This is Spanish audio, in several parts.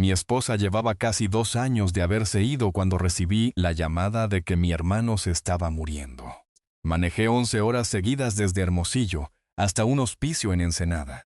Mi esposa llevaba casi 2 años de haberse ido cuando recibí la llamada de que mi hermano se estaba muriendo. Manejé 11 horas seguidas desde Hermosillo hasta un hospicio en Ensenada.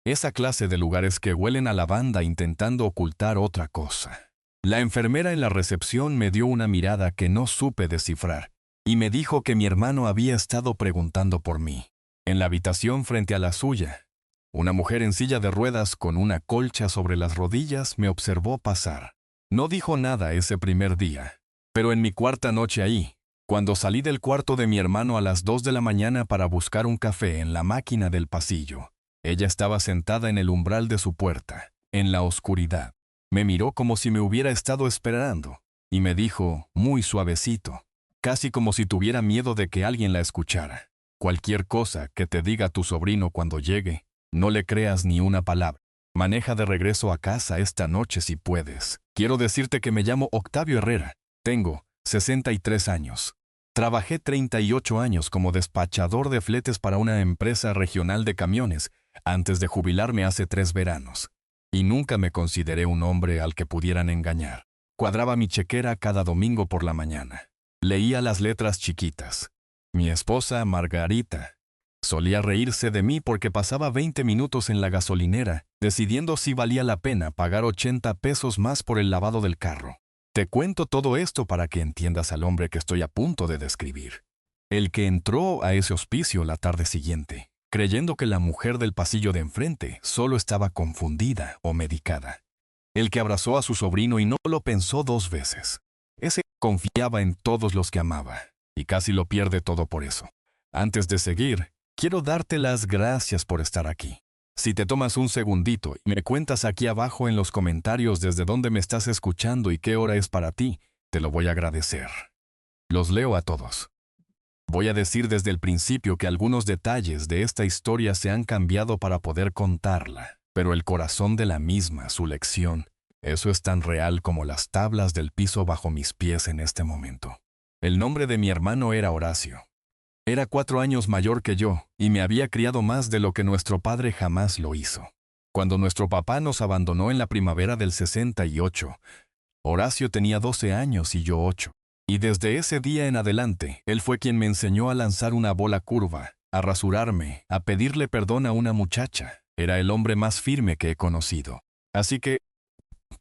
Esa clase de lugares que huelen a lavanda intentando ocultar otra cosa. La enfermera en la recepción me dio una mirada que no supe descifrar y me dijo que mi hermano había estado preguntando por mí. En la habitación frente a la suya, una mujer en silla de ruedas con una colcha sobre las rodillas me observó pasar. No dijo nada ese primer día, pero en mi cuarta noche ahí, cuando salí del cuarto de mi hermano a las 2 de la mañana para buscar un café en la máquina del pasillo, ella estaba sentada en el umbral de su puerta, en la oscuridad. Me miró como si me hubiera estado esperando, y me dijo, muy suavecito, casi como si tuviera miedo de que alguien la escuchara. Cualquier cosa que te diga tu sobrino cuando llegue, no le creas ni una palabra. Maneja de regreso a casa esta noche si puedes. Quiero decirte que me llamo Octavio Herrera. Tengo 63 años. Trabajé 38 años como despachador de fletes para una empresa regional de camiones, antes de jubilarme hace 3 veranos. Y nunca me consideré un hombre al que pudieran engañar. Cuadraba mi chequera cada domingo por la mañana. Leía las letras chiquitas. Mi esposa, Margarita, solía reírse de mí porque pasaba 20 minutos en la gasolinera, decidiendo si valía la pena pagar 80 pesos más por el lavado del carro. Te cuento todo esto para que entiendas al hombre que estoy a punto de describir. El que entró a ese hospicio la tarde siguiente, creyendo que la mujer del pasillo de enfrente solo estaba confundida o medicada. El que abrazó a su sobrino y no lo pensó 2 veces. Ese confiaba en todos los que amaba, y casi lo pierde todo por eso. Antes de seguir, quiero darte las gracias por estar aquí. Si te tomas un segundito y me cuentas aquí abajo en los comentarios desde dónde me estás escuchando y qué hora es para ti, te lo voy a agradecer. Los leo a todos. Voy a decir desde el principio que algunos detalles de esta historia se han cambiado para poder contarla, pero el corazón de la misma, su lección, eso es tan real como las tablas del piso bajo mis pies en este momento. El nombre de mi hermano era Horacio. Era 4 años mayor que yo y me había criado más de lo que nuestro padre jamás lo hizo. Cuando nuestro papá nos abandonó en la primavera del 68, Horacio tenía 12 años y yo 8. Y desde ese día en adelante, él fue quien me enseñó a lanzar una bola curva, a rasurarme, a pedirle perdón a una muchacha. Era el hombre más firme que he conocido. Así que,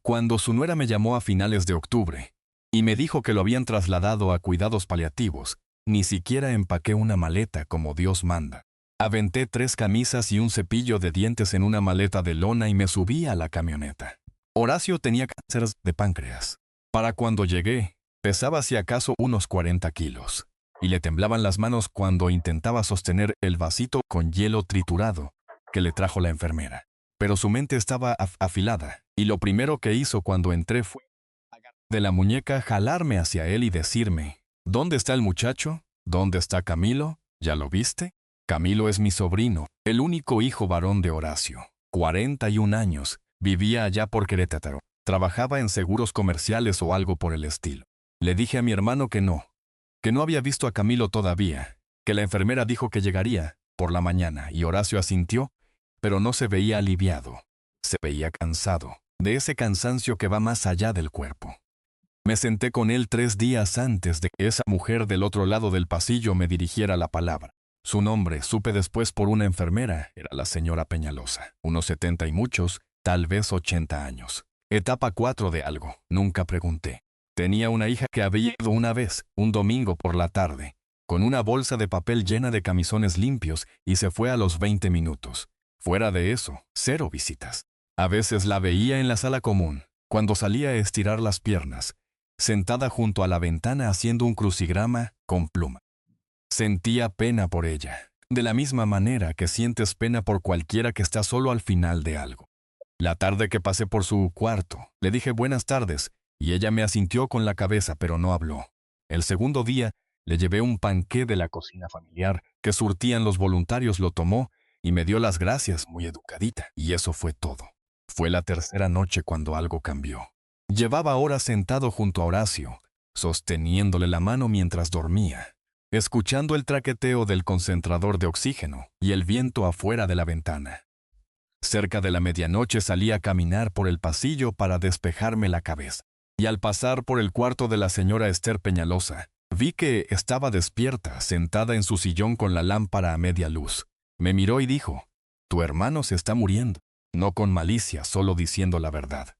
cuando su nuera me llamó a finales de octubre y me dijo que lo habían trasladado a cuidados paliativos, ni siquiera empaqué una maleta como Dios manda. Aventé 3 camisas y un cepillo de dientes en una maleta de lona y me subí a la camioneta. Horacio tenía cáncer de páncreas. Para cuando llegué, pesaba si acaso unos 40 kilos, y le temblaban las manos cuando intentaba sostener el vasito con hielo triturado que le trajo la enfermera. Pero su mente estaba afilada, y lo primero que hizo cuando entré fue de la muñeca jalarme hacia él y decirme, ¿dónde está el muchacho? ¿Dónde está Camilo? ¿Ya lo viste? Camilo es mi sobrino, el único hijo varón de Horacio. 41 años, vivía allá por Querétaro, trabajaba en seguros comerciales o algo por el estilo. Le dije a mi hermano que no había visto a Camilo todavía, que la enfermera dijo que llegaría por la mañana y Horacio asintió, pero no se veía aliviado, se veía cansado, de ese cansancio que va más allá del cuerpo. Me senté con él 3 días antes de que esa mujer del otro lado del pasillo me dirigiera la palabra. Su nombre, supe después por una enfermera, era la señora Peñalosa, unos 70 y muchos, tal vez 80 años. Etapa 4 de algo, nunca pregunté. Tenía una hija que había ido una vez, un domingo por la tarde, con una bolsa de papel llena de camisones limpios y se fue a los 20 minutos. Fuera de eso, 0 visitas. A veces la veía en la sala común, cuando salía a estirar las piernas, sentada junto a la ventana haciendo un crucigrama con pluma. Sentía pena por ella, de la misma manera que sientes pena por cualquiera que está solo al final de algo. La tarde que pasé por su cuarto, le dije buenas tardes, y ella me asintió con la cabeza, pero no habló. El segundo día, le llevé un panqué de la cocina familiar que surtían los voluntarios, lo tomó y me dio las gracias muy educadita, y eso fue todo. Fue la tercera noche cuando algo cambió. Llevaba horas sentado junto a Horacio, sosteniéndole la mano mientras dormía, escuchando el traqueteo del concentrador de oxígeno y el viento afuera de la ventana. Cerca de la medianoche salí a caminar por el pasillo para despejarme la cabeza. Y al pasar por el cuarto de la señora Esther Peñalosa, vi que estaba despierta, sentada en su sillón con la lámpara a media luz. Me miró y dijo, «Tu hermano se está muriendo». No con malicia, solo diciendo la verdad.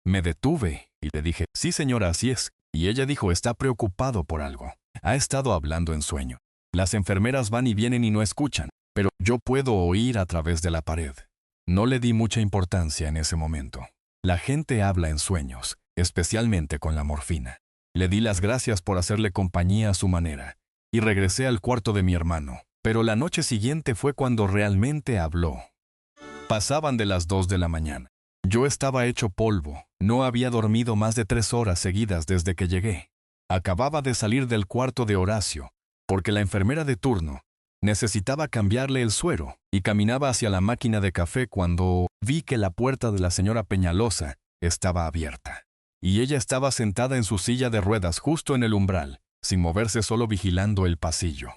Me detuve y le dije, «Sí, señora, así es». Y ella dijo, «Está preocupado por algo. Ha estado hablando en sueño. Las enfermeras van y vienen y no escuchan, pero yo puedo oír a través de la pared». No le di mucha importancia en ese momento. La gente habla en sueños, especialmente con la morfina. Le di las gracias por hacerle compañía a su manera, y regresé al cuarto de mi hermano. Pero la noche siguiente fue cuando realmente habló. Pasaban de las 2 de la mañana. Yo estaba hecho polvo, no había dormido más de 3 horas seguidas desde que llegué. Acababa de salir del cuarto de Horacio, porque la enfermera de turno necesitaba cambiarle el suero, y caminaba hacia la máquina de café cuando vi que la puerta de la señora Peñalosa estaba abierta. Y ella estaba sentada en su silla de ruedas justo en el umbral, sin moverse, solo vigilando el pasillo.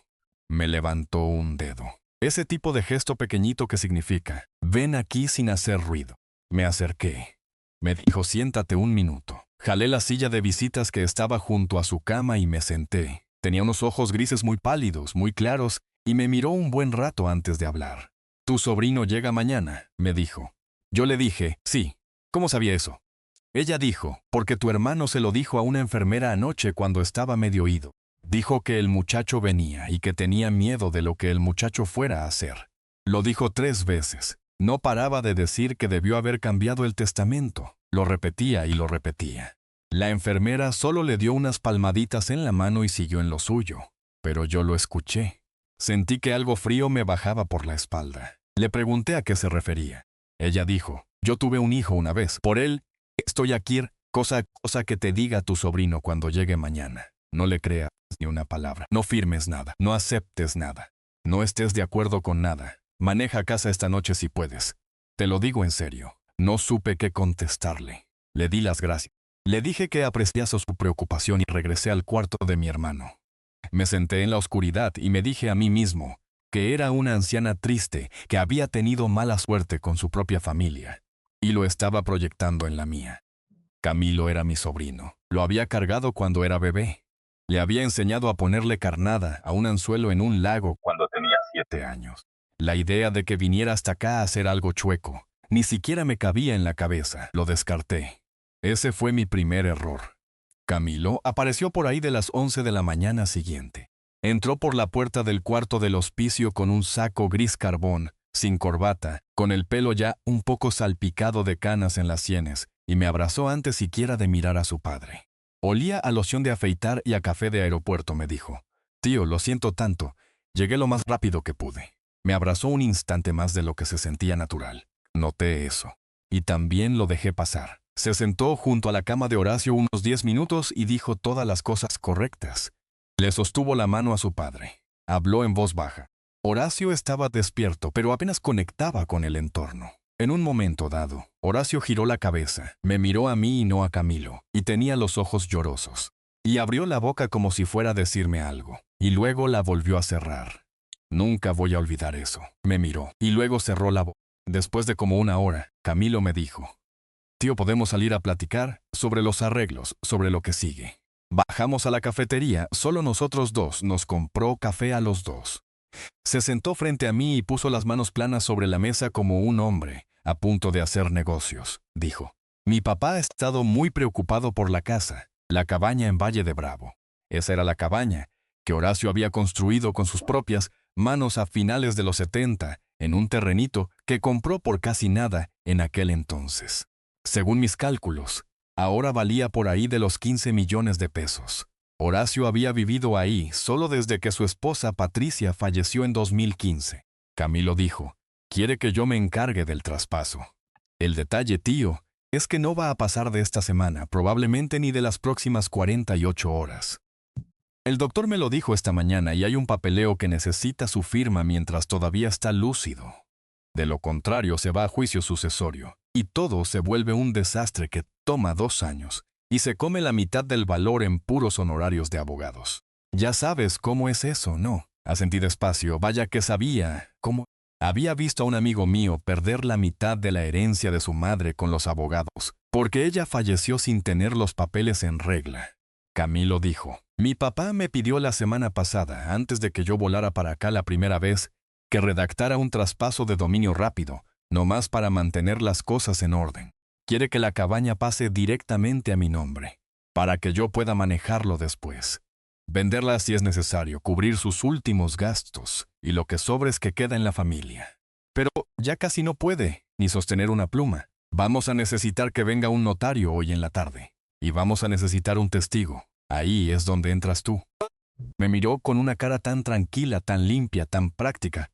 Me levantó un dedo. Ese tipo de gesto pequeñito que significa, «Ven aquí sin hacer ruido». Me acerqué. Me dijo, «Siéntate un minuto». Jalé la silla de visitas que estaba junto a su cama y me senté. Tenía unos ojos grises muy pálidos, muy claros, y me miró un buen rato antes de hablar. «Tu sobrino llega mañana», me dijo. Yo le dije, «Sí». «¿Cómo sabía eso?» Ella dijo, «Porque tu hermano se lo dijo a una enfermera anoche cuando estaba medio ido. Dijo que el muchacho venía y que tenía miedo de lo que el muchacho fuera a hacer. Lo dijo 3 veces. No paraba de decir que debió haber cambiado el testamento. Lo repetía y lo repetía». La enfermera solo le dio unas palmaditas en la mano y siguió en lo suyo. Pero yo lo escuché. Sentí que algo frío me bajaba por la espalda. Le pregunté a qué se refería. Ella dijo, «Yo tuve un hijo una vez. Por él estoy aquí. Cosa que te diga tu sobrino cuando llegue mañana. No le creas ni una palabra. No firmes nada. No aceptes nada. No estés de acuerdo con nada. Maneja a casa esta noche si puedes. Te lo digo en serio». No supe qué contestarle. Le di las gracias. Le dije que apreciaba su preocupación y regresé al cuarto de mi hermano. Me senté en la oscuridad y me dije a mí mismo que era una anciana triste que había tenido mala suerte con su propia familia, y lo estaba proyectando en la mía. Camilo era mi sobrino. Lo había cargado cuando era bebé. Le había enseñado a ponerle carnada a un anzuelo en un lago cuando tenía 7 años. La idea de que viniera hasta acá a hacer algo chueco ni siquiera me cabía en la cabeza. Lo descarté. Ese fue mi primer error. Camilo apareció por ahí de las 11 de la mañana siguiente. Entró por la puerta del cuarto del hospicio con un saco gris carbón, sin corbata, con el pelo ya un poco salpicado de canas en las sienes, y me abrazó antes siquiera de mirar a su padre. Olía a loción de afeitar y a café de aeropuerto, me dijo. «Tío, lo siento tanto. Llegué lo más rápido que pude». Me abrazó un instante más de lo que se sentía natural. Noté eso. Y también lo dejé pasar. Se sentó junto a la cama de Horacio unos 10 minutos y dijo todas las cosas correctas. Le sostuvo la mano a su padre. Habló en voz baja. Horacio estaba despierto, pero apenas conectaba con el entorno. En un momento dado, Horacio giró la cabeza, me miró a mí y no a Camilo, y tenía los ojos llorosos. Y abrió la boca como si fuera a decirme algo, y luego la volvió a cerrar. Nunca voy a olvidar eso. Me miró, y luego cerró la boca. Después de como 1 hora, Camilo me dijo, «Tío, podemos salir a platicar sobre los arreglos, sobre lo que sigue». Bajamos a la cafetería, solo nosotros dos, nos compró café a los dos. Se sentó frente a mí y puso las manos planas sobre la mesa como un hombre, a punto de hacer negocios. Dijo, «Mi papá ha estado muy preocupado por la casa, la cabaña en Valle de Bravo». Esa era la cabaña que Horacio había construido con sus propias manos a finales de los 70, en un terrenito que compró por casi nada en aquel entonces. Según mis cálculos, ahora valía por ahí de los 15 millones de pesos. Horacio había vivido ahí solo desde que su esposa Patricia falleció en 2015. Camilo dijo, «Quiere que yo me encargue del traspaso». El detalle, tío, es que no va a pasar de esta semana, probablemente ni de las próximas 48 horas. El doctor me lo dijo esta mañana y hay un papeleo que necesita su firma mientras todavía está lúcido. De lo contrario, se va a juicio sucesorio, y todo se vuelve un desastre que toma 2 años, y se come la mitad del valor en puros honorarios de abogados. Ya sabes cómo es eso, ¿no? Asentí despacio, vaya que sabía cómo. Había visto a un amigo mío perder la mitad de la herencia de su madre con los abogados, porque ella falleció sin tener los papeles en regla. Camilo dijo, mi papá me pidió la semana pasada, antes de que yo volara para acá la primera vez, que redactara un traspaso de dominio rápido, nomás para mantener las cosas en orden. Quiere que la cabaña pase directamente a mi nombre, para que yo pueda manejarlo después. Venderla si es necesario, cubrir sus últimos gastos, y lo que sobre es que queda en la familia. Pero ya casi no puede, ni sostener una pluma. Vamos a necesitar que venga un notario hoy en la tarde. Y vamos a necesitar un testigo. Ahí es donde entras tú. Me miró con una cara tan tranquila, tan limpia, tan práctica,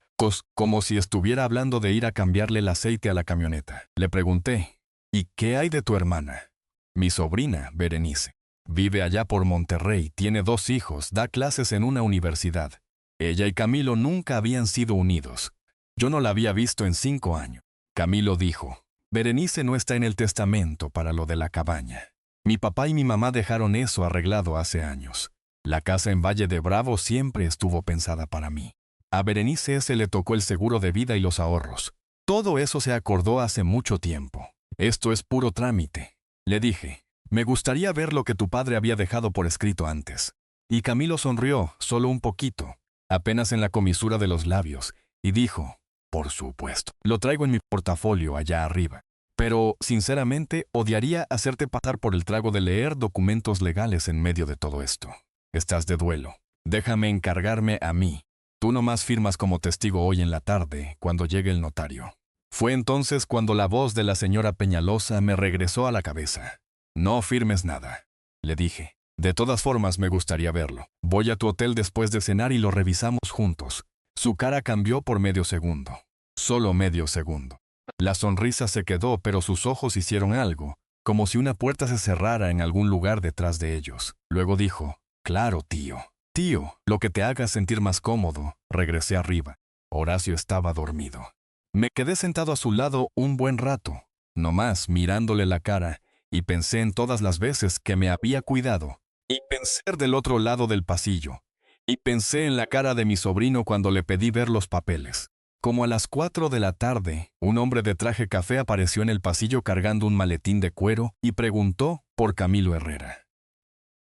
como si estuviera hablando de ir a cambiarle el aceite a la camioneta. Le pregunté, ¿y qué hay de tu hermana? Mi sobrina, Berenice. Vive allá por Monterrey, tiene 2 hijos, da clases en una universidad. Ella y Camilo nunca habían sido unidos. Yo no la había visto en 5 años. Camilo dijo, Berenice no está en el testamento para lo de la cabaña. Mi papá y mi mamá dejaron eso arreglado hace años. La casa en Valle de Bravo siempre estuvo pensada para mí. A Berenice se le tocó el seguro de vida y los ahorros. Todo eso se acordó hace mucho tiempo. Esto es puro trámite. Le dije, me gustaría ver lo que tu padre había dejado por escrito antes. Y Camilo sonrió, solo un poquito, apenas en la comisura de los labios, y dijo, por supuesto, lo traigo en mi portafolio allá arriba. Pero, sinceramente, odiaría hacerte pasar por el trago de leer documentos legales en medio de todo esto. Estás de duelo. Déjame encargarme a mí. Tú nomás firmas como testigo hoy en la tarde, cuando llegue el notario. Fue entonces cuando la voz de la señora Peñalosa me regresó a la cabeza. No firmes nada, le dije. De todas formas me gustaría verlo. Voy a tu hotel después de cenar y lo revisamos juntos. Su cara cambió por medio segundo. Solo medio segundo. La sonrisa se quedó, pero sus ojos hicieron algo, como si una puerta se cerrara en algún lugar detrás de ellos. Luego dijo, claro, tío. Tío, lo que te haga sentir más cómodo. Regresé arriba. Horacio estaba dormido. Me quedé sentado a su lado un buen rato, nomás mirándole la cara, y pensé en todas las veces que me había cuidado. Y pensé del otro lado del pasillo. Y pensé en la cara de mi sobrino cuando le pedí ver los papeles. Como a las 4 de la tarde, un hombre de traje café apareció en el pasillo cargando un maletín de cuero y preguntó por Camilo Herrera.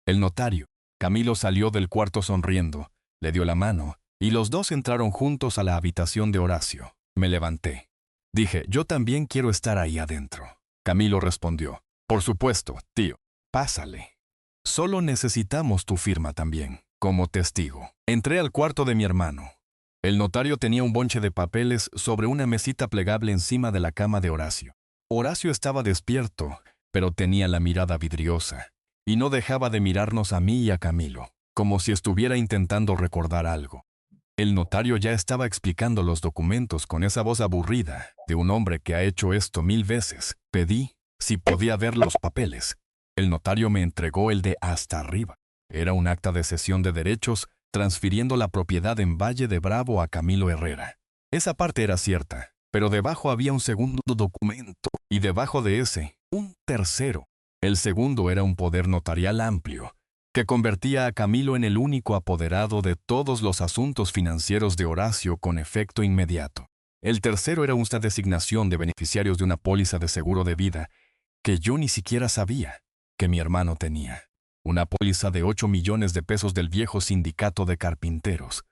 El notario. Camilo salió del cuarto sonriendo, le dio la mano, y los dos entraron juntos a la habitación de Horacio. Me levanté. Dije, yo también quiero estar ahí adentro. Camilo respondió, por supuesto, tío, pásale. Solo necesitamos tu firma también, como testigo. Entré al cuarto de mi hermano. El notario tenía un bonche de papeles sobre una mesita plegable encima de la cama de Horacio. Horacio estaba despierto, pero tenía la mirada vidriosa, y no dejaba de mirarnos a mí y a Camilo, como si estuviera intentando recordar algo. El notario ya estaba explicando los documentos con esa voz aburrida de un hombre que ha hecho esto 1000 veces. Pedí si podía ver los papeles. El notario me entregó el de hasta arriba. Era un acta de cesión de derechos transfiriendo la propiedad en Valle de Bravo a Camilo Herrera. Esa parte era cierta, pero debajo había un segundo documento, y debajo de ese, un tercero. El segundo era un poder notarial amplio, que convertía a Camilo en el único apoderado de todos los asuntos financieros de Horacio con efecto inmediato. El tercero era una designación de beneficiarios de una póliza de seguro de vida que yo ni siquiera sabía que mi hermano tenía. Una póliza de 8 millones de pesos del viejo sindicato de carpinteros,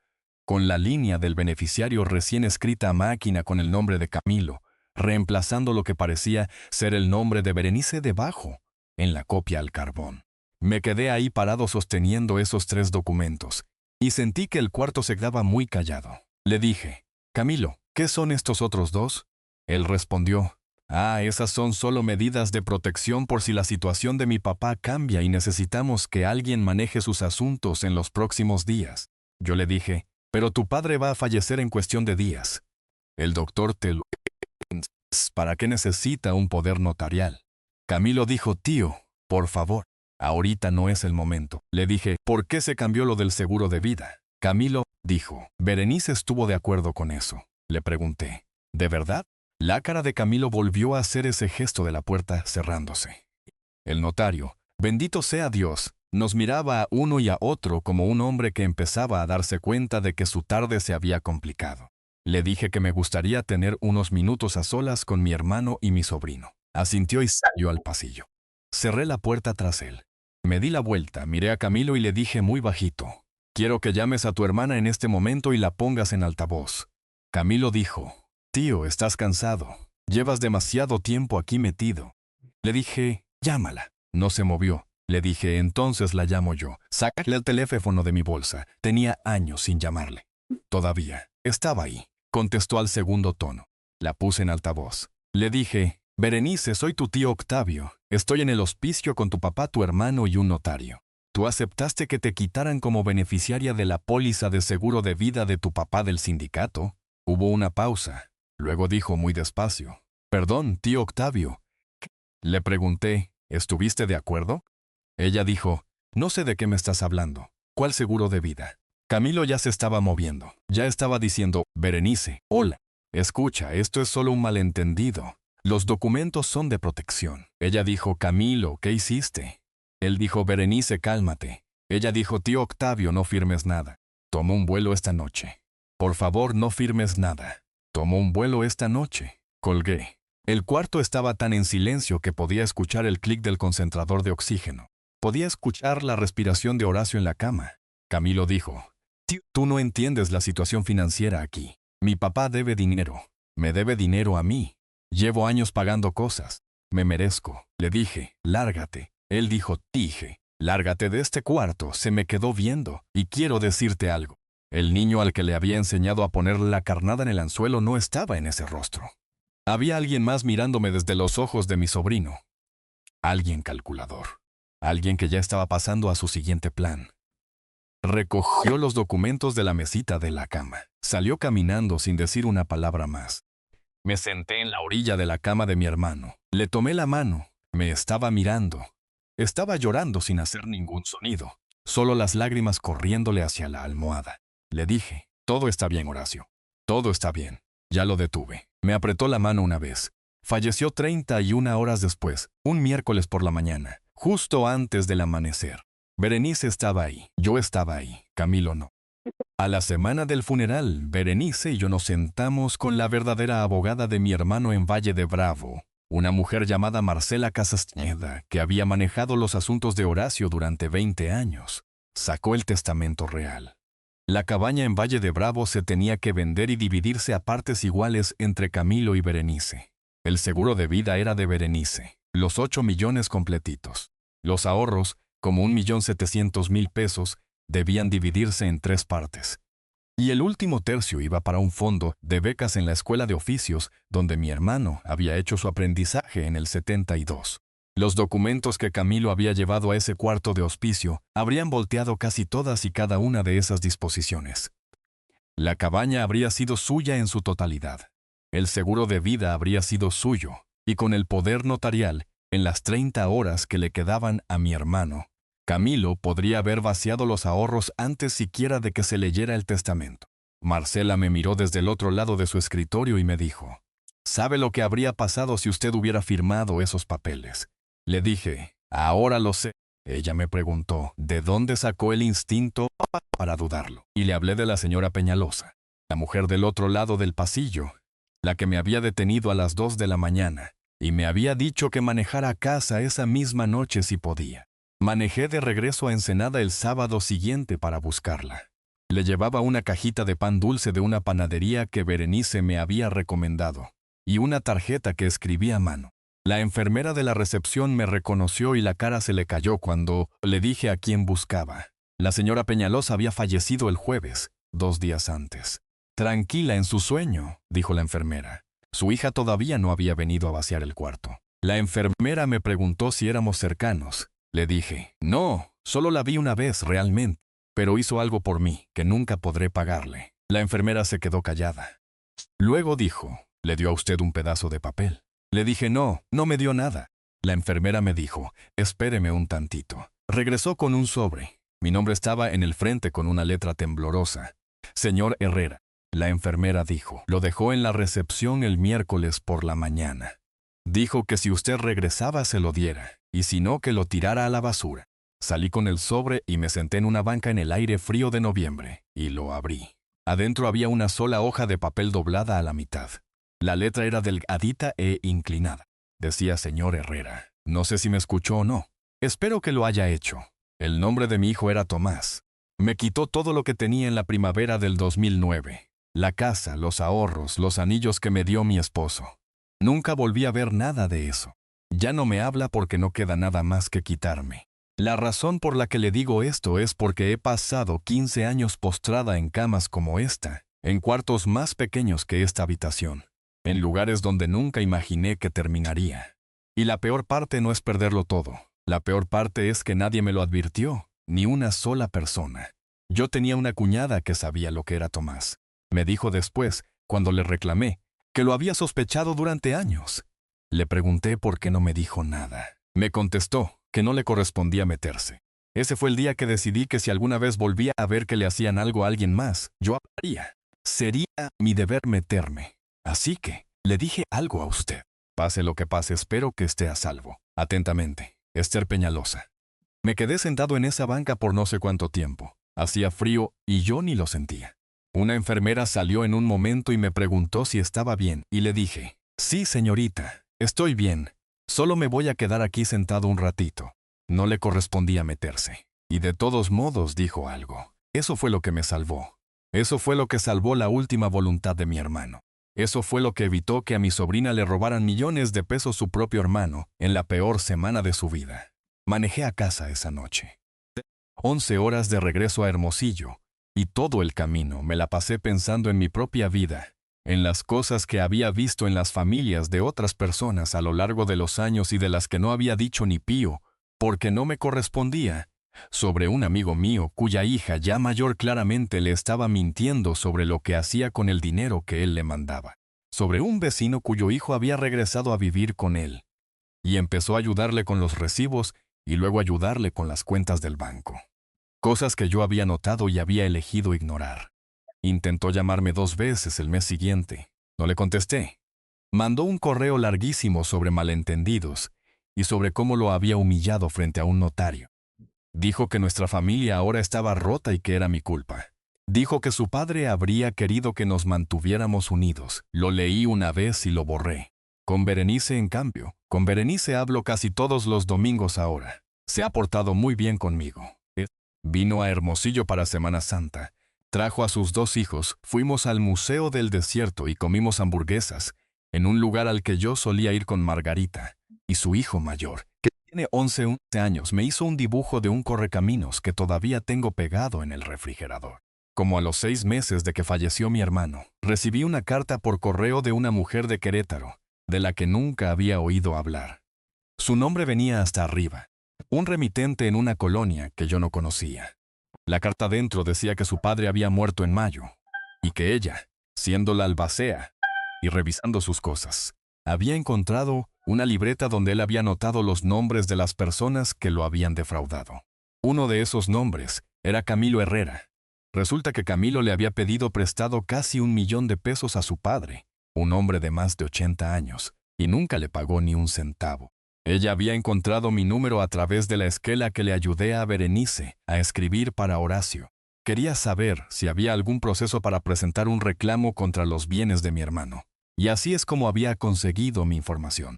con la línea del beneficiario recién escrita a máquina con el nombre de Camilo, reemplazando lo que parecía ser el nombre de Berenice debajo, en la copia al carbón. Me quedé ahí parado sosteniendo esos 3 documentos, y sentí que el cuarto se quedaba muy callado. Le dije, Camilo, ¿qué son estos otros 2? Él respondió, esas son solo medidas de protección por si la situación de mi papá cambia y necesitamos que alguien maneje sus asuntos en los próximos días. Yo le dije, pero tu padre va a fallecer en cuestión de días. El doctor te lo... ¿Para qué necesita un poder notarial? Camilo dijo, tío, por favor, ahorita no es el momento. Le dije, ¿por qué se cambió lo del seguro de vida? Camilo dijo, Berenice estuvo de acuerdo con eso. Le pregunté, ¿de verdad? La cara de Camilo volvió a hacer ese gesto de la puerta cerrándose. El notario, bendito sea Dios, nos miraba a uno y a otro como un hombre que empezaba a darse cuenta de que su tarde se había complicado. Le dije que me gustaría tener unos minutos a solas con mi hermano y mi sobrino. Asintió y salió al pasillo. Cerré la puerta tras él. Me di la vuelta, miré a Camilo y le dije muy bajito: «Quiero que llames a tu hermana en este momento y la pongas en altavoz». Camilo dijo: «Tío, estás cansado. Llevas demasiado tiempo aquí metido». Le dije: «Llámala». No se movió. Le dije: «Entonces la llamo yo». Saqué el teléfono de mi bolsa. Tenía años sin llamarle. Todavía estaba ahí. Contestó al segundo tono. La puse en altavoz. Le dije: «Berenice, soy tu tío Octavio. Estoy en el hospicio con tu papá, tu hermano y un notario. Tú aceptaste que te quitaran como beneficiaria de la póliza de seguro de vida de tu papá del sindicato». Hubo una pausa. Luego dijo muy despacio: «Perdón, tío Octavio». Le pregunté: «¿Estuviste de acuerdo?» Ella dijo: «No sé de qué me estás hablando. ¿Cuál seguro de vida?» Camilo ya se estaba moviendo. Ya estaba diciendo: «Berenice, hola. Escucha, esto es solo un malentendido. Los documentos son de protección». Ella dijo: «Camilo, ¿qué hiciste?» Él dijo: «Berenice, cálmate». Ella dijo: «Tío Octavio, no firmes nada. Tomo un vuelo esta noche. Por favor, no firmes nada. Tomo un vuelo esta noche». Colgué. El cuarto estaba tan en silencio que podía escuchar el clic del concentrador de oxígeno. Podía escuchar la respiración de Horacio en la cama. Camilo dijo: «Tío, tú no entiendes la situación financiera aquí. Mi papá debe dinero. Me debe dinero a mí. Llevo años pagando cosas. Me merezco». Le dije: «Lárgate». Él dijo: «Dije, lárgate de este cuarto». Se me quedó viendo. «Y quiero decirte algo. El niño al que le había enseñado a poner la carnada en el anzuelo no estaba en ese rostro. Había alguien más mirándome desde los ojos de mi sobrino. Alguien calculador. Alguien que ya estaba pasando a su siguiente plan». Recogió los documentos de la mesita de la cama. Salió caminando sin decir una palabra más. Me senté en la orilla de la cama de mi hermano. Le tomé la mano. Me estaba mirando. Estaba llorando sin hacer ningún sonido, solo las lágrimas corriéndole hacia la almohada. Le dije: «Todo está bien, Horacio. Todo está bien». Ya lo detuve. Me apretó la mano una vez. Falleció 31 horas después, un miércoles por la mañana, justo antes del amanecer. Berenice estaba ahí. Yo estaba ahí. Camilo no. A la semana del funeral, Berenice y yo nos sentamos con la verdadera abogada de mi hermano en Valle de Bravo, una mujer llamada Marcela Castañeda, que había manejado los asuntos de Horacio durante 20 años. Sacó el testamento real. La cabaña en Valle de Bravo se tenía que vender y dividirse a partes iguales entre Camilo y Berenice. El seguro de vida era de Berenice, los 8 millones completitos. Los ahorros, como 1.700.000 pesos, debían dividirse en 3 partes. Y el último tercio iba para un fondo de becas en la escuela de oficios, donde mi hermano había hecho su aprendizaje en el 72. Los documentos que Camilo había llevado a ese cuarto de hospicio habrían volteado casi todas y cada una de esas disposiciones. La cabaña habría sido suya en su totalidad. El seguro de vida habría sido suyo, y con el poder notarial, en las 30 horas que le quedaban a mi hermano, Camilo podría haber vaciado los ahorros antes siquiera de que se leyera el testamento. Marcela me miró desde el otro lado de su escritorio y me dijo: «¿Sabe lo que habría pasado si usted hubiera firmado esos papeles?». Le dije: «Ahora lo sé». Ella me preguntó de dónde sacó el instinto para dudarlo. Y le hablé de la señora Peñalosa, la mujer del otro lado del pasillo, la que me había detenido a las 2 de la mañana y me había dicho que manejara a casa esa misma noche si podía. Manejé de regreso a Ensenada el sábado siguiente para buscarla. Le llevaba una cajita de pan dulce de una panadería que Berenice me había recomendado y una tarjeta que escribí a mano. La enfermera de la recepción me reconoció y la cara se le cayó cuando le dije a quién buscaba. La señora Peñalosa había fallecido el jueves, 2 días antes. «Tranquila en su sueño», dijo la enfermera. Su hija todavía no había venido a vaciar el cuarto. La enfermera me preguntó si éramos cercanos. Le dije: «No, solo la vi una vez realmente, pero hizo algo por mí que nunca podré pagarle». La enfermera se quedó callada. Luego dijo: «¿Le dio a usted un pedazo de papel?». Le dije: «No, no me dio nada». La enfermera me dijo: «Espéreme un tantito». Regresó con un sobre. Mi nombre estaba en el frente con una letra temblorosa: «Señor Herrera». La enfermera dijo: «Lo dejó en la recepción el miércoles por la mañana. Dijo que si usted regresaba se lo diera, y si no, que lo tirara a la basura». Salí con el sobre y me senté en una banca en el aire frío de noviembre, y lo abrí. Adentro había una sola hoja de papel doblada a la mitad. La letra era delgadita e inclinada. Decía señor Herrera. No sé si me escuchó o no. Espero que lo haya hecho. El nombre de mi hijo era Tomás. Me quitó todo lo que tenía en la primavera del 2009. La casa, los ahorros, los anillos que me dio mi esposo. Nunca volví a ver nada de eso. Ya no me habla porque no queda nada más que quitarme. La razón por la que le digo esto es porque he pasado 15 años postrada en camas como esta, en cuartos más pequeños que esta habitación, en lugares donde nunca imaginé que terminaría. Y la peor parte no es perderlo todo. La peor parte es que nadie me lo advirtió, ni una sola persona. Yo tenía una cuñada que sabía lo que era Tomás. Me dijo después, cuando le reclamé, que lo había sospechado durante años. Le pregunté por qué no me dijo nada. Me contestó que no le correspondía meterse. Ese fue el día que decidí que si alguna vez volvía a ver que le hacían algo a alguien más, yo hablaría. Sería mi deber meterme. Así que, le dije algo a usted. Pase lo que pase, espero que esté a salvo. Atentamente, Esther Peñalosa. Me quedé sentado en esa banca por no sé cuánto tiempo. Hacía frío y yo ni lo sentía. Una enfermera salió en un momento y me preguntó si estaba bien, y le dije, sí, señorita, estoy bien. Solo me voy a quedar aquí sentado un ratito. No le correspondía meterse. Y de todos modos dijo algo. Eso fue lo que me salvó. Eso fue lo que salvó la última voluntad de mi hermano. Eso fue lo que evitó que a mi sobrina le robaran millones de pesos su propio hermano en la peor semana de su vida. Manejé a casa esa noche. 11 horas de regreso a Hermosillo, y todo el camino me la pasé pensando en mi propia vida, en las cosas que había visto en las familias de otras personas a lo largo de los años y de las que no había dicho ni pío, porque no me correspondía, sobre un amigo mío cuya hija ya mayor claramente le estaba mintiendo sobre lo que hacía con el dinero que él le mandaba, sobre un vecino cuyo hijo había regresado a vivir con él, y empezó a ayudarle con los recibos y luego ayudarle con las cuentas del banco. Cosas que yo había notado y había elegido ignorar. Intentó llamarme 2 veces el mes siguiente. No le contesté. Mandó un correo larguísimo sobre malentendidos y sobre cómo lo había humillado frente a un notario. Dijo que nuestra familia ahora estaba rota y que era mi culpa. Dijo que su padre habría querido que nos mantuviéramos unidos. Lo leí una vez y lo borré. Con Berenice, en cambio, con Berenice hablo casi todos los domingos ahora. Se ha portado muy bien conmigo. Vino a Hermosillo para Semana Santa. Trajo a sus 2 hijos, fuimos al Museo del Desierto y comimos hamburguesas, en un lugar al que yo solía ir con Margarita. Y su hijo mayor, que tiene 11 años, me hizo un dibujo de un correcaminos que todavía tengo pegado en el refrigerador. Como a los 6 meses de que falleció mi hermano, recibí una carta por correo de una mujer de Querétaro, de la que nunca había oído hablar. Su nombre venía hasta arriba. Un remitente en una colonia que yo no conocía. La carta dentro decía que su padre había muerto en mayo, y que ella, siendo la albacea y revisando sus cosas, había encontrado una libreta donde él había anotado los nombres de las personas que lo habían defraudado. Uno de esos nombres era Camilo Herrera. Resulta que Camilo le había pedido prestado casi 1 millón de pesos a su padre, un hombre de más de 80 años, y nunca le pagó ni un centavo. Ella había encontrado mi número a través de la esquela que le ayudé a Berenice a escribir para Horacio. Quería saber si había algún proceso para presentar un reclamo contra los bienes de mi hermano. Y así es como había conseguido mi información.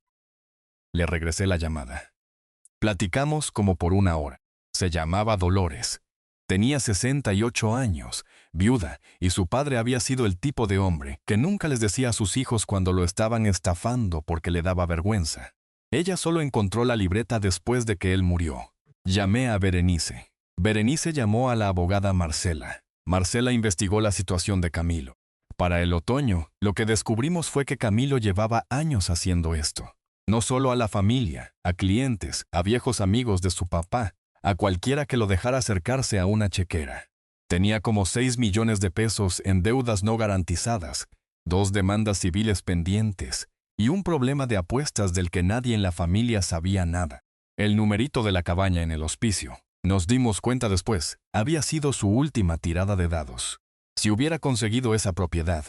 Le regresé la llamada. Platicamos como por 1 hora. Se llamaba Dolores. Tenía 68 años, viuda, y su padre había sido el tipo de hombre que nunca les decía a sus hijos cuando lo estaban estafando porque le daba vergüenza. Ella solo encontró la libreta después de que él murió. Llamé a Berenice. Berenice llamó a la abogada Marcela. Marcela investigó la situación de Camilo. Para el otoño, lo que descubrimos fue que Camilo llevaba años haciendo esto. No solo a la familia, a clientes, a viejos amigos de su papá, a cualquiera que lo dejara acercarse a una chequera. Tenía como 6 millones de pesos en deudas no garantizadas, 2 demandas civiles pendientes, y un problema de apuestas del que nadie en la familia sabía nada. El numerito de la cabaña en el hospicio, nos dimos cuenta después, había sido su última tirada de dados. Si hubiera conseguido esa propiedad,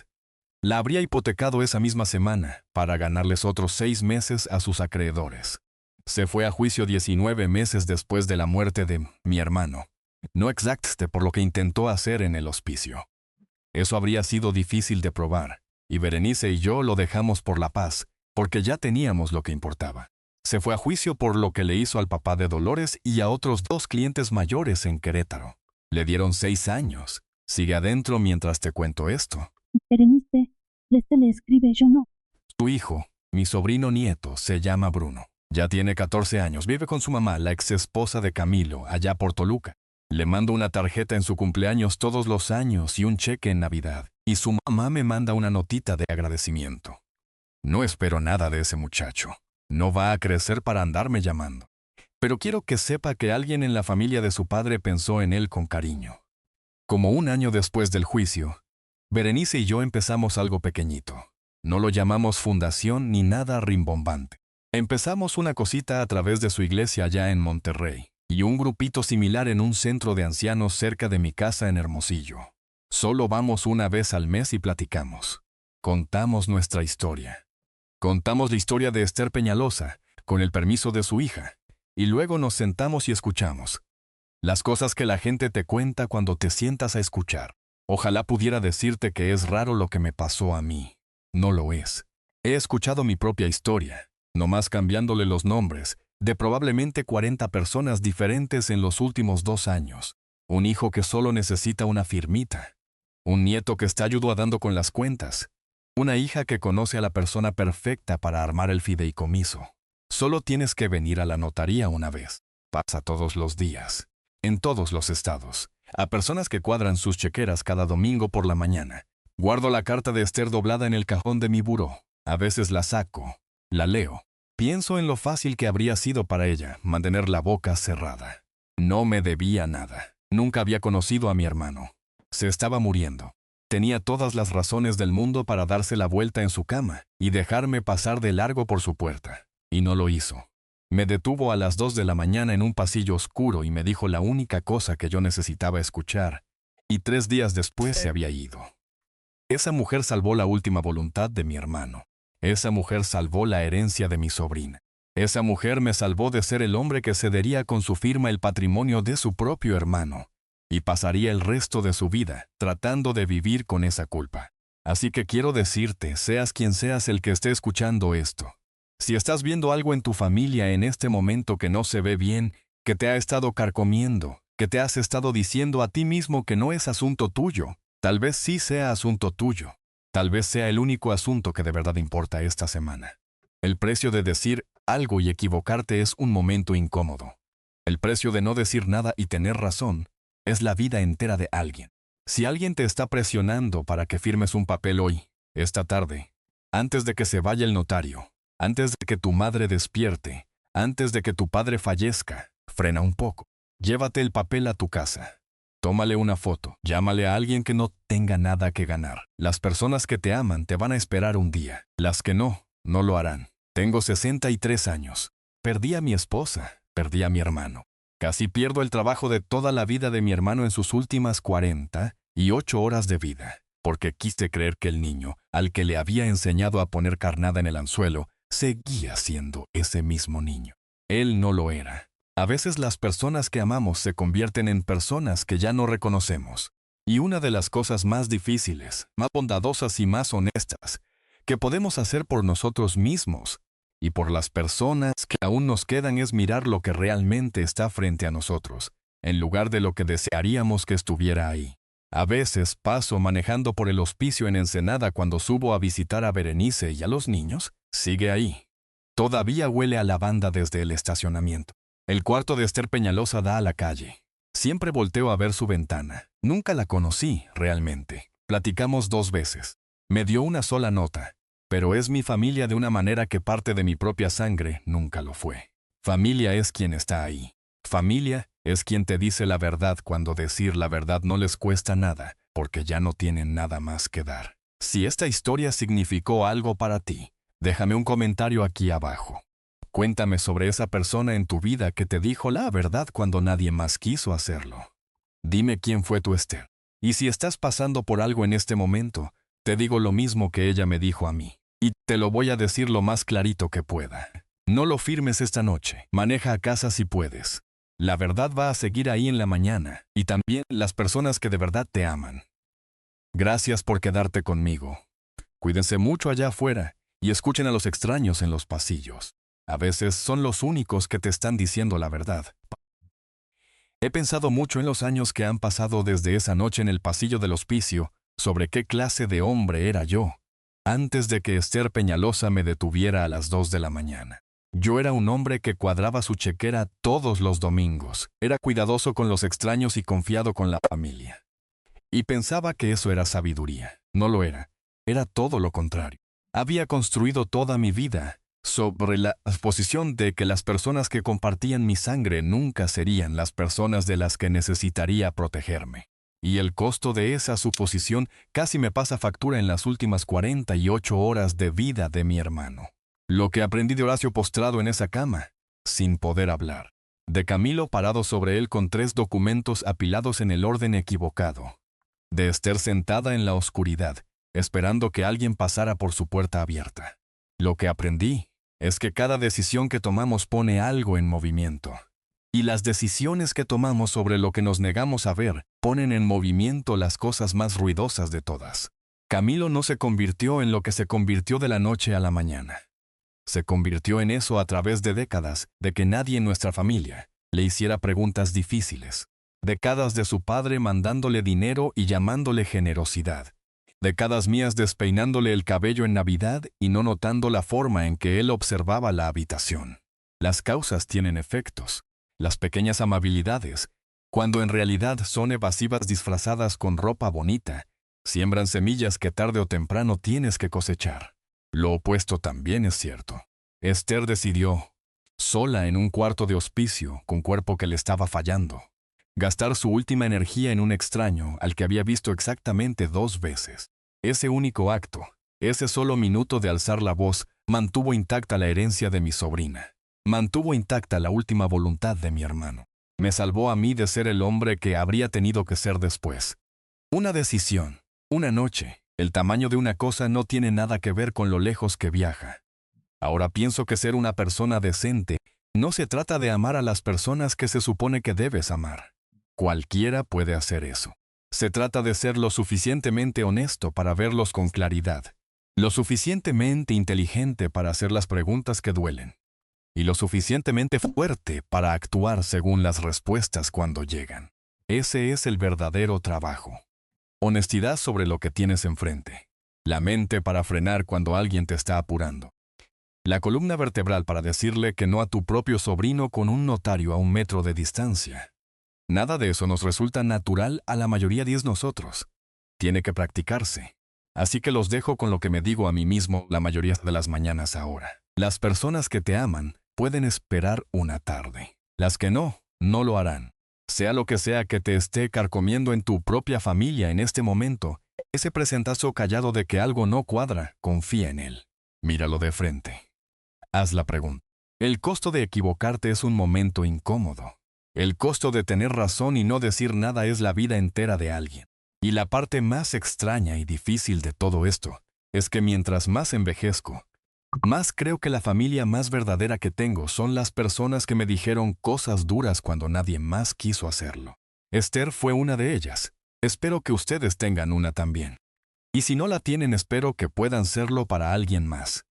la habría hipotecado esa misma semana para ganarles otros 6 meses a sus acreedores. Se fue a juicio 19 meses después de la muerte de mi hermano. No exacte por lo que intentó hacer en el hospicio. Eso habría sido difícil de probar, y Berenice y yo lo dejamos por la paz, porque ya teníamos lo que importaba. Se fue a juicio por lo que le hizo al papá de Dolores y a otros 2 clientes mayores en Querétaro. Le dieron 6 años. Sigue adentro mientras te cuento esto. Berenice, le escribe, yo no. Tu hijo, mi sobrino nieto, se llama Bruno. Ya tiene 14 años, vive con su mamá, la ex esposa de Camilo, allá por Toluca. Le mando una tarjeta en su cumpleaños todos los años y un cheque en Navidad. Y su mamá me manda una notita de agradecimiento. No espero nada de ese muchacho. No va a crecer para andarme llamando. Pero quiero que sepa que alguien en la familia de su padre pensó en él con cariño. Como un año después del juicio, Berenice y yo empezamos algo pequeñito. No lo llamamos fundación ni nada rimbombante. Empezamos una cosita a través de su iglesia allá en Monterrey y un grupito similar en un centro de ancianos cerca de mi casa en Hermosillo. Solo vamos una vez al mes y platicamos. Contamos nuestra historia. Contamos la historia de Esther Peñalosa, con el permiso de su hija, y luego nos sentamos y escuchamos. Las cosas que la gente te cuenta cuando te sientas a escuchar. Ojalá pudiera decirte que es raro lo que me pasó a mí. No lo es. He escuchado mi propia historia, nomás cambiándole los nombres, de probablemente 40 personas diferentes en los últimos 2 años. Un hijo que solo necesita una firmita. Un nieto que está ayudando con las cuentas. Una hija que conoce a la persona perfecta para armar el fideicomiso. Solo tienes que venir a la notaría una vez. Pasa todos los días. En todos los estados. A personas que cuadran sus chequeras cada domingo por la mañana. Guardo la carta de Esther doblada en el cajón de mi buró. A veces la saco. La leo. Pienso en lo fácil que habría sido para ella mantener la boca cerrada. No me debía nada. Nunca había conocido a mi hermano. Se estaba muriendo. Tenía todas las razones del mundo para darse la vuelta en su cama y dejarme pasar de largo por su puerta. Y no lo hizo. Me detuvo a las 2 de la mañana en un pasillo oscuro y me dijo la única cosa que yo necesitaba escuchar. Y 3 días después se había ido. Esa mujer salvó la última voluntad de mi hermano. Esa mujer salvó la herencia de mi sobrina. Esa mujer me salvó de ser el hombre que cedería con su firma el patrimonio de su propio hermano. Y pasaría el resto de su vida tratando de vivir con esa culpa. Así que quiero decirte, seas quien seas el que esté escuchando esto. Si estás viendo algo en tu familia en este momento que no se ve bien, que te ha estado carcomiendo, que te has estado diciendo a ti mismo que no es asunto tuyo, tal vez sí sea asunto tuyo. Tal vez sea el único asunto que de verdad importa esta semana. El precio de decir algo y equivocarte es un momento incómodo. El precio de no decir nada y tener razón es la vida entera de alguien. Si alguien te está presionando para que firmes un papel hoy, esta tarde, antes de que se vaya el notario, antes de que tu madre despierte, antes de que tu padre fallezca, frena un poco. Llévate el papel a tu casa. Tómale una foto. Llámale a alguien que no tenga nada que ganar. Las personas que te aman te van a esperar un día. Las que no, no lo harán. Tengo 63 años. Perdí a mi esposa. Perdí a mi hermano. Casi pierdo el trabajo de toda la vida de mi hermano en sus últimas 48 horas de vida, porque quise creer que el niño, al que le había enseñado a poner carnada en el anzuelo, seguía siendo ese mismo niño. Él no lo era. A veces las personas que amamos se convierten en personas que ya no reconocemos. Y una de las cosas más difíciles, más bondadosas y más honestas que podemos hacer por nosotros mismos y por las personas que aún nos quedan es mirar lo que realmente está frente a nosotros, en lugar de lo que desearíamos que estuviera ahí. A veces paso manejando por el hospicio en Ensenada cuando subo a visitar a Berenice y a los niños. Sigue ahí. Todavía huele a lavanda desde el estacionamiento. El cuarto de Esther Peñalosa da a la calle. Siempre volteo a ver su ventana. Nunca la conocí, realmente. Platicamos 2 veces. Me dio una sola nota. Pero es mi familia de una manera que parte de mi propia sangre nunca lo fue. Familia es quien está ahí. Familia es quien te dice la verdad cuando decir la verdad no les cuesta nada, porque ya no tienen nada más que dar. Si esta historia significó algo para ti, déjame un comentario aquí abajo. Cuéntame sobre esa persona en tu vida que te dijo la verdad cuando nadie más quiso hacerlo. Dime quién fue tu Esther. Y si estás pasando por algo en este momento, te digo lo mismo que ella me dijo a mí. Y te lo voy a decir lo más clarito que pueda. No lo firmes esta noche. Maneja a casa si puedes. La verdad va a seguir ahí en la mañana. Y también las personas que de verdad te aman. Gracias por quedarte conmigo. Cuídense mucho allá afuera y escuchen a los extraños en los pasillos. A veces son los únicos que te están diciendo la verdad. He pensado mucho en los años que han pasado desde esa noche en el pasillo del hospicio sobre qué clase de hombre era yo, antes de que Esther Peñalosa me detuviera a las 2 de la mañana. Yo era un hombre que cuadraba su chequera todos los domingos, era cuidadoso con los extraños y confiado con la familia. Y pensaba que eso era sabiduría. No lo era. Era todo lo contrario. Había construido toda mi vida sobre la posición de que las personas que compartían mi sangre nunca serían las personas de las que necesitaría protegerme. Y el costo de esa suposición casi me pasa factura en las últimas 48 horas de vida de mi hermano. Lo que aprendí de Horacio postrado en esa cama, sin poder hablar. De Camilo parado sobre él con 3 documentos apilados en el orden equivocado. De Esther sentada en la oscuridad, esperando que alguien pasara por su puerta abierta. Lo que aprendí es que cada decisión que tomamos pone algo en movimiento. Y las decisiones que tomamos sobre lo que nos negamos a ver ponen en movimiento las cosas más ruidosas de todas. Camilo no se convirtió en lo que se convirtió de la noche a la mañana. Se convirtió en eso a través de décadas de que nadie en nuestra familia le hiciera preguntas difíciles. Décadas de su padre mandándole dinero y llamándole generosidad. Décadas mías despeinándole el cabello en Navidad y no notando la forma en que él observaba la habitación. Las causas tienen efectos. Las pequeñas amabilidades, cuando en realidad son evasivas disfrazadas con ropa bonita, siembran semillas que tarde o temprano tienes que cosechar. Lo opuesto también es cierto. Esther decidió, sola en un cuarto de hospicio con cuerpo que le estaba fallando, gastar su última energía en un extraño al que había visto exactamente 2 veces. Ese único acto, ese solo minuto de alzar la voz, mantuvo intacta la herencia de mi sobrina. Mantuvo intacta la última voluntad de mi hermano. Me salvó a mí de ser el hombre que habría tenido que ser después. Una decisión, una noche, el tamaño de una cosa no tiene nada que ver con lo lejos que viaja. Ahora pienso que ser una persona decente no se trata de amar a las personas que se supone que debes amar. Cualquiera puede hacer eso. Se trata de ser lo suficientemente honesto para verlos con claridad, lo suficientemente inteligente para hacer las preguntas que duelen, y lo suficientemente fuerte para actuar según las respuestas cuando llegan. Ese es el verdadero trabajo. Honestidad sobre lo que tienes enfrente. La mente para frenar cuando alguien te está apurando. La columna vertebral para decirle que no a tu propio sobrino con un notario a 1 metro de distancia. Nada de eso nos resulta natural a la mayoría de nosotros. Tiene que practicarse. Así que los dejo con lo que me digo a mí mismo la mayoría de las mañanas ahora. Las personas que te aman pueden esperar una tarde. Las que no, no lo harán. Sea lo que sea que te esté carcomiendo en tu propia familia en este momento, ese presentazo callado de que algo no cuadra, confía en él. Míralo de frente. Haz la pregunta. El costo de equivocarte es un momento incómodo. El costo de tener razón y no decir nada es la vida entera de alguien. Y la parte más extraña y difícil de todo esto es que mientras más envejezco, más creo que la familia más verdadera que tengo son las personas que me dijeron cosas duras cuando nadie más quiso hacerlo. Esther fue una de ellas. Espero que ustedes tengan una también. Y si no la tienen, espero que puedan serlo para alguien más.